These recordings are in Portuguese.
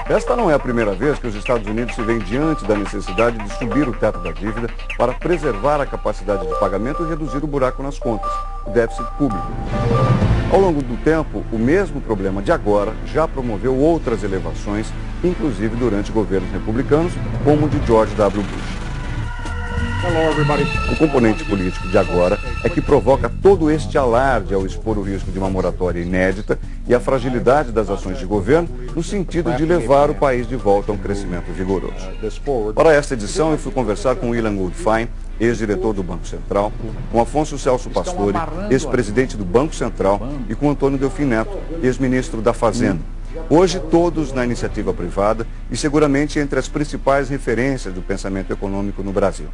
Esta não é a primeira vez que os Estados Unidos se veem diante da necessidade de subir o teto da dívida para preservar a capacidade de pagamento e reduzir o buraco nas contas, o déficit público. Ao longo do tempo, o mesmo problema de agora já promoveu outras elevações, inclusive durante governos republicanos, como o de George W. Bush. O componente político de agora é que provoca todo este alarde ao expor o risco de uma moratória inédita e a fragilidade das ações de governo no sentido de levar o país de volta a um crescimento vigoroso. Para esta edição, eu fui conversar com Ilan Goldfein, ex-diretor do Banco Central, com Afonso Celso Pastore, ex-presidente do Banco Central, e com Antônio Delfim Neto, ex-ministro da Fazenda. Hoje, todos na iniciativa privada e seguramente entre as principais referências do pensamento econômico no Brasil.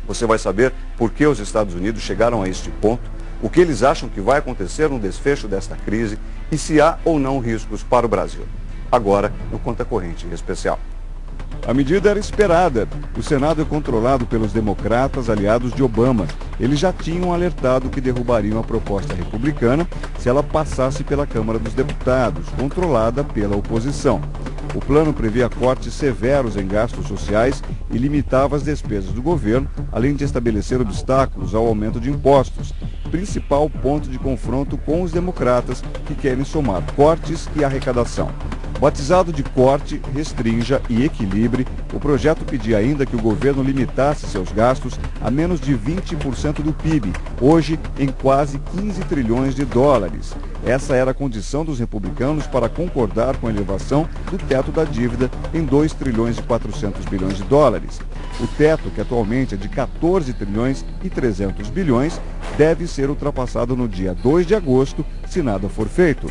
Você vai saber por que os Estados Unidos chegaram a este ponto, o que eles acham que vai acontecer no desfecho desta crise e se há ou não riscos para o Brasil. Agora, no Conta Corrente Especial. A medida era esperada. O Senado é controlado pelos democratas aliados de Obama. Eles já tinham alertado que derrubariam a proposta republicana se ela passasse pela Câmara dos Deputados, controlada pela oposição. O plano previa cortes severos em gastos sociais e limitava as despesas do governo, além de estabelecer obstáculos ao aumento de impostos, principal ponto de confronto com os democratas que querem somar cortes e arrecadação. Batizado de corte, restrinja e equilibre, o projeto pedia ainda que o governo limitasse seus gastos a menos de 20% do PIB, hoje em quase 15 trilhões de dólares. Essa era a condição dos republicanos para concordar com a elevação do teto da dívida em 2 trilhões e 400 bilhões de dólares. O teto, que atualmente é de 14 trilhões e 300 bilhões, deve ser ultrapassado no dia 2 de agosto, se nada for feito.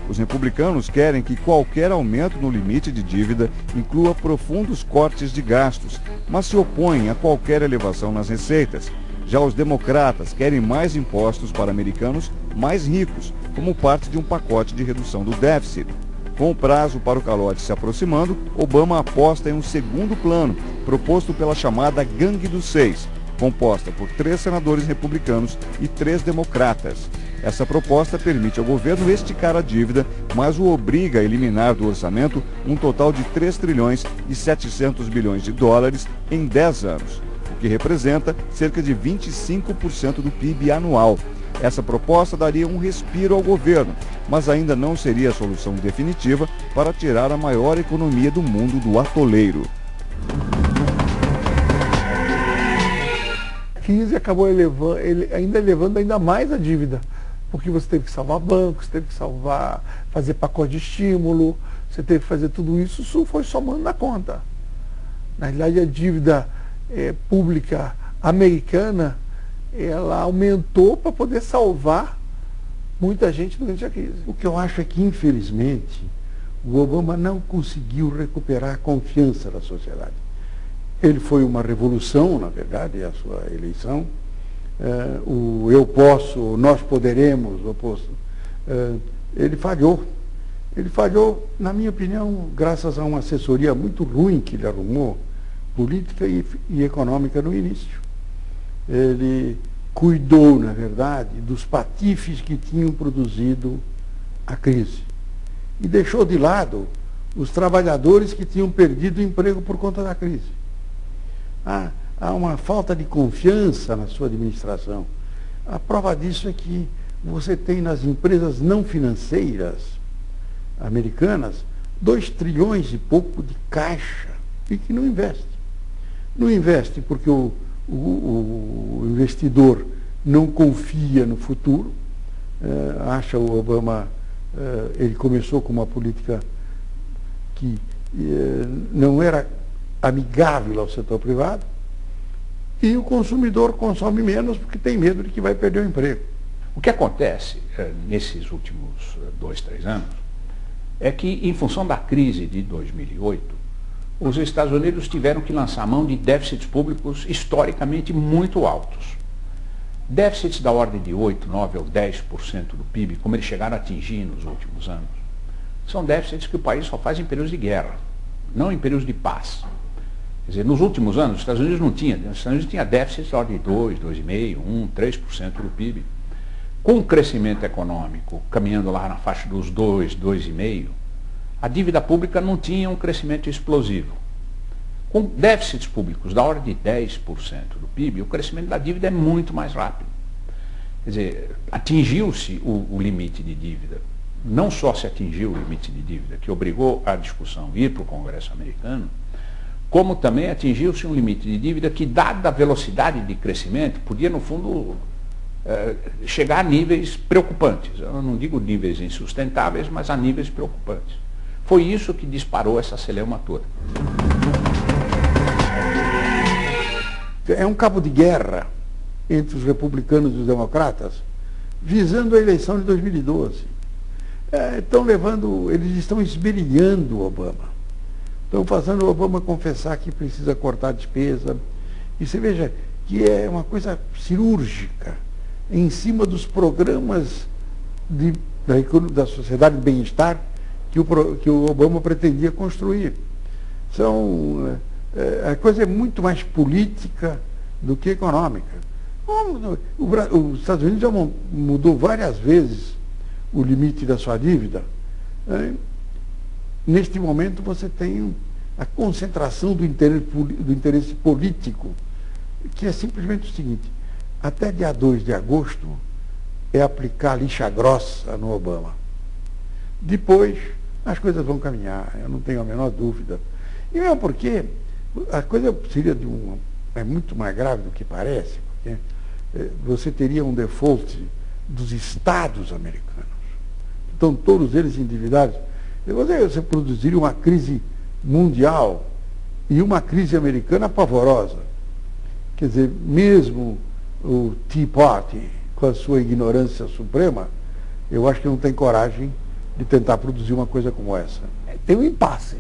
Os republicanos querem que qualquer aumento no limite de dívida inclua profundos cortes de gastos, mas se opõem a qualquer elevação nas receitas. Já os democratas querem mais impostos para americanos mais ricos, como parte de um pacote de redução do déficit. Com o prazo para o calote se aproximando, Obama aposta em um segundo plano, proposto pela chamada Gangue dos Seis, composta por 3 senadores republicanos e 3 democratas. Essa proposta permite ao governo esticar a dívida, mas o obriga a eliminar do orçamento um total de 3 trilhões e 700 bilhões de dólares em 10 anos, o que representa cerca de 25% do PIB anual. Essa proposta daria um respiro ao governo, mas ainda não seria a solução definitiva para tirar a maior economia do mundo do atoleiro. A crise acabou elevando ainda mais a dívida, porque você teve que salvar bancos, teve que fazer pacote de estímulo, você teve que fazer tudo isso, isso foi somando na conta. Na realidade, a dívida pública americana, ela aumentou para poder salvar muita gente durante a crise. O que eu acho é que, infelizmente, o Obama não conseguiu recuperar a confiança da sociedade. Ele foi uma revolução, na verdade, a sua eleição. O eu posso, nós poderemos, ele falhou. Ele falhou, na minha opinião, graças a uma assessoria muito ruim que ele arrumou, política e econômica no início. Ele cuidou, na verdade, dos patifes que tinham produzido a crise. E deixou de lado os trabalhadores que tinham perdido o emprego por conta da crise. Há uma falta de confiança na sua administração. A prova disso é que você tem nas empresas não financeiras americanas 2 trilhões e pouco de caixa e que não investe. Não investe porque o investidor não confia no futuro, acha o Obama, ele começou com uma política que não era amigável ao setor privado, e o consumidor consome menos porque tem medo de que vai perder o emprego. O que acontece nesses últimos 2, 3 anos é que, em função da crise de 2008, os Estados Unidos tiveram que lançar mão de déficits públicos historicamente muito altos. Déficits da ordem de 8, 9 ou 10% do PIB, como eles chegaram a atingir nos últimos anos, são déficits que o país só faz em períodos de guerra, não em períodos de paz. Quer dizer, nos últimos anos, os Estados Unidos não tinha, os Estados Unidos tinha déficits da ordem de 2, 2,5%, 1%, 3% do PIB. Com o crescimento econômico caminhando lá na faixa dos 2, 2,5%, a dívida pública não tinha um crescimento explosivo. Com déficits públicos da ordem de 10% do PIB, o crescimento da dívida é muito mais rápido. Quer dizer, atingiu-se o limite de dívida. Não só se atingiu o limite de dívida, que obrigou a discussão ir para o Congresso americano, como também atingiu-se um limite de dívida que, dada a velocidade de crescimento, podia, no fundo, chegar a níveis preocupantes. Eu não digo níveis insustentáveis, mas a níveis preocupantes. Foi isso que disparou essa celeuma toda. É um cabo de guerra entre os republicanos e os democratas, visando a eleição de 2012. Eles estão esmerilhando o Obama. Estão fazendo o Obama confessar que precisa cortar a despesa. E você veja que é uma coisa cirúrgica, em cima dos programas da sociedade de bem-estar que o Obama pretendia construir. A coisa é muito mais política do que econômica. Os Estados Unidos já mudou várias vezes o limite da sua dívida. Neste momento você tem a concentração do interesse político, que é simplesmente o seguinte: até dia 2 de agosto é aplicar lixa grossa no Obama. Depois as coisas vão caminhar, eu não tenho a menor dúvida. E mesmo porque a coisa seria é muito mais grave do que parece, porque você teria um default dos estados americanos. Estão todos eles endividados. Você produziria uma crise mundial e uma crise americana pavorosa. Quer dizer, mesmo o Tea Party, com a sua ignorância suprema, eu acho que não tem coragem de tentar produzir uma coisa como essa. Tem um impasse.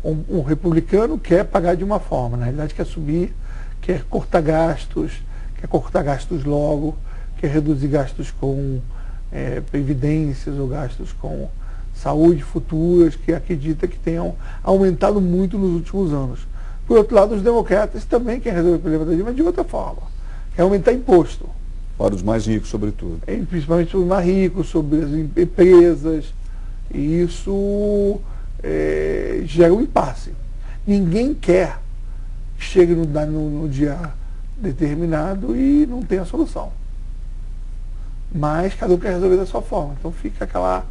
Um republicano quer pagar de uma forma, na realidade quer subir, quer cortar gastos logo, quer reduzir gastos com previdências ou gastos com saúde futuras, que acredita que tenham aumentado muito nos últimos anos. Por outro lado, os democratas também querem resolver o problema da dívida de outra forma, quer aumentar imposto. Para os mais ricos, sobretudo. Principalmente sobre os mais ricos, sobre as empresas, e isso gera um impasse. Ninguém quer que chegue no dia determinado e não tenha solução. Mas cada um quer resolver da sua forma. Então fica aquela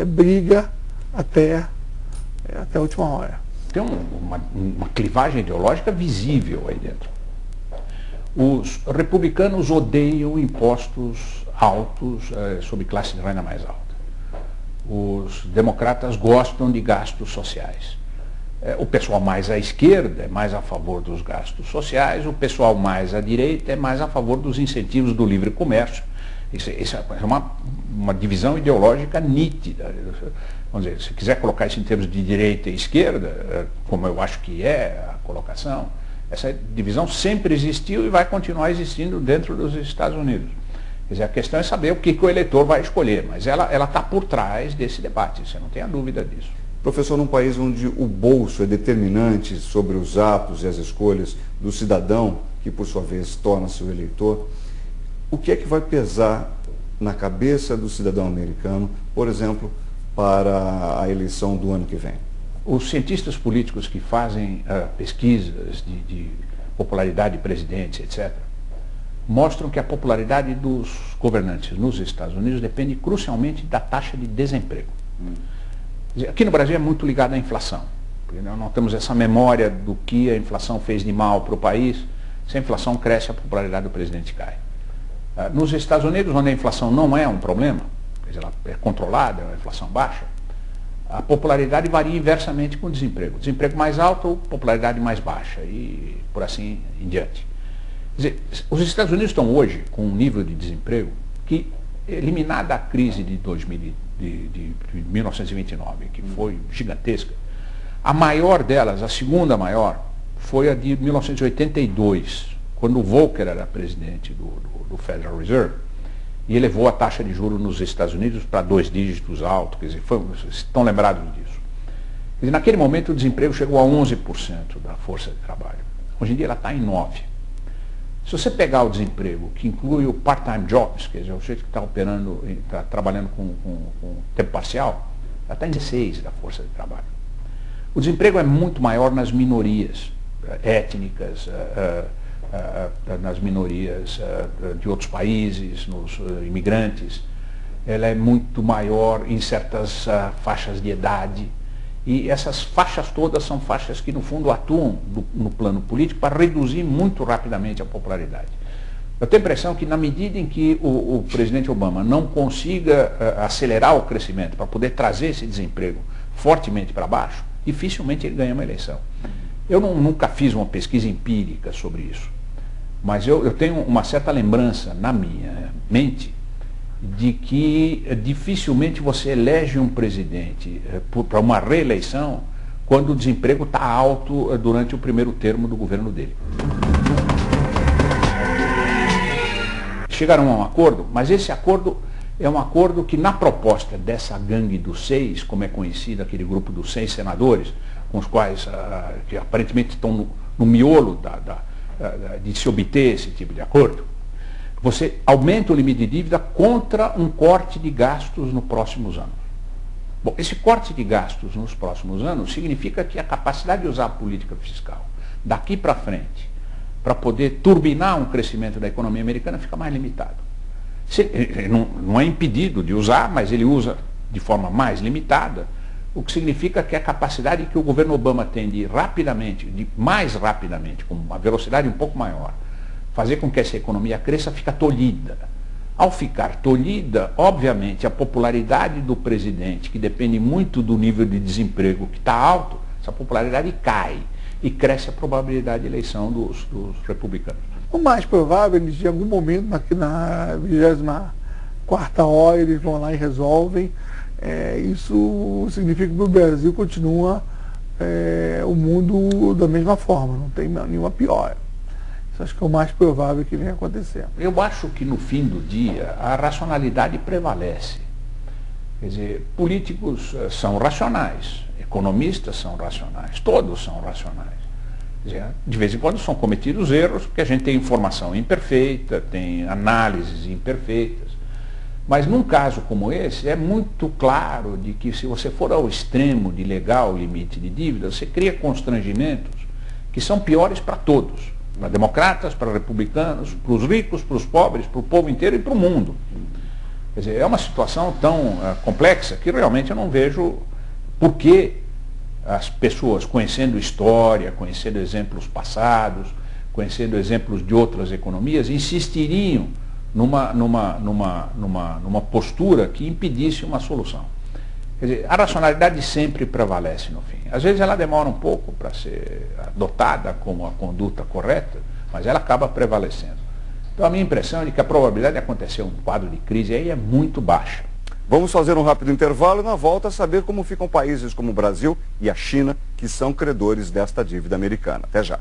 briga até a última hora. Tem uma clivagem ideológica visível aí dentro. Os republicanos odeiam impostos altos sobre classe de renda mais alta. Os democratas gostam de gastos sociais. O pessoal mais à esquerda é mais a favor dos gastos sociais, o pessoal mais à direita é mais a favor dos incentivos do livre comércio. Isso é uma divisão ideológica nítida. Vamos dizer, se quiser colocar isso em termos de direita e esquerda, como eu acho que é a colocação, essa divisão sempre existiu e vai continuar existindo dentro dos Estados Unidos. Quer dizer, a questão é saber o que o eleitor vai escolher, mas ela está por trás desse debate, você não tem a dúvida disso. Professor, num país onde o bolso é determinante sobre os atos e as escolhas do cidadão, que por sua vez torna-se o eleitor, o que é que vai pesar na cabeça do cidadão americano, por exemplo, para a eleição do ano que vem? Os cientistas políticos que fazem pesquisas de popularidade de presidentes, etc., mostram que a popularidade dos governantes nos Estados Unidos depende crucialmente da taxa de desemprego. Aqui no Brasil é muito ligado à inflação. Nós não temos essa memória do que a inflação fez de mal para o país. Se a inflação cresce, a popularidade do presidente cai. Nos Estados Unidos, onde a inflação não é um problema, quer dizer, ela é controlada, é uma inflação baixa, a popularidade varia inversamente com o desemprego. Desemprego mais alto, popularidade mais baixa, e por assim em diante. Quer dizer, os Estados Unidos estão hoje com um nível de desemprego que, eliminada a crise de 1929, que foi gigantesca, a maior delas, a segunda maior, foi a de 1982, quando o Volcker era presidente do Federal Reserve, e elevou a taxa de juros nos Estados Unidos para 2 dígitos altos, quer dizer, vocês estão lembrados disso. Quer dizer, naquele momento o desemprego chegou a 11% da força de trabalho. Hoje em dia ela está em 9%. Se você pegar o desemprego, que inclui o part-time jobs, quer dizer, o sujeito que está trabalhando com tempo parcial, já está em 16% da força de trabalho. O desemprego é muito maior nas minorias étnicas, nas minorias de outros países, nos imigrantes. Ela é muito maior em certas faixas de idade. E essas faixas todas são faixas que, no fundo, atuam no plano político para reduzir muito rapidamente a popularidade. Eu tenho a impressão que, na medida em que o presidente Obama não consiga acelerar o crescimento para poder trazer esse desemprego fortemente para baixo, dificilmente ele ganha uma eleição. Eu nunca fiz uma pesquisa empírica sobre isso, mas eu tenho uma certa lembrança na minha mente de que dificilmente você elege um presidente para uma reeleição quando o desemprego está alto durante o primeiro termo do governo dele. Chegaram a um acordo, mas esse acordo é um acordo que, na proposta dessa gangue dos 6, como é conhecido aquele grupo dos 6 senadores, com os quais que aparentemente estão no miolo de se obter esse tipo de acordo, você aumenta o limite de dívida contra um corte de gastos nos próximos anos. Bom, esse corte de gastos nos próximos anos significa que a capacidade de usar a política fiscal daqui para frente para poder turbinar um crescimento da economia americana fica mais limitado. Ele não é impedido de usar, mas ele usa de forma mais limitada, o que significa que a capacidade que o governo Obama tem de mais rapidamente, com uma velocidade um pouco maior, fazer com que essa economia cresça, fica tolhida. Ao ficar tolhida, obviamente, a popularidade do presidente, que depende muito do nível de desemprego que está alto, essa popularidade cai e cresce a probabilidade de eleição dos republicanos. O mais provável, eles em algum momento, na 24ª hora, eles vão lá e resolvem. Isso significa que o Brasil continua o mundo da mesma forma, não tem nenhuma piora. Isso acho que é o mais provável que venha acontecer. Eu acho que no fim do dia a racionalidade prevalece. Quer dizer, políticos são racionais, economistas são racionais, todos são racionais. Quer dizer, de vez em quando são cometidos erros, porque a gente tem informação imperfeita, tem análises imperfeitas. Mas num caso como esse, é muito claro de que se você for ao extremo de legar o limite de dívida, você cria constrangimentos que são piores para todos. Para democratas, para republicanos, para os ricos, para os pobres, para o povo inteiro e para o mundo. Quer dizer, é uma situação tão complexa que realmente eu não vejo por que as pessoas, conhecendo história, conhecendo exemplos passados, conhecendo exemplos de outras economias, insistiriam numa postura que impedisse uma solução. Quer dizer, a racionalidade sempre prevalece no fim. Às vezes ela demora um pouco para ser adotada como a conduta correta, mas ela acaba prevalecendo. Então a minha impressão é de que a probabilidade de acontecer um quadro de crise aí é muito baixa. Vamos fazer um rápido intervalo e na volta saber como ficam países como o Brasil e a China, que são credores desta dívida americana. Até já.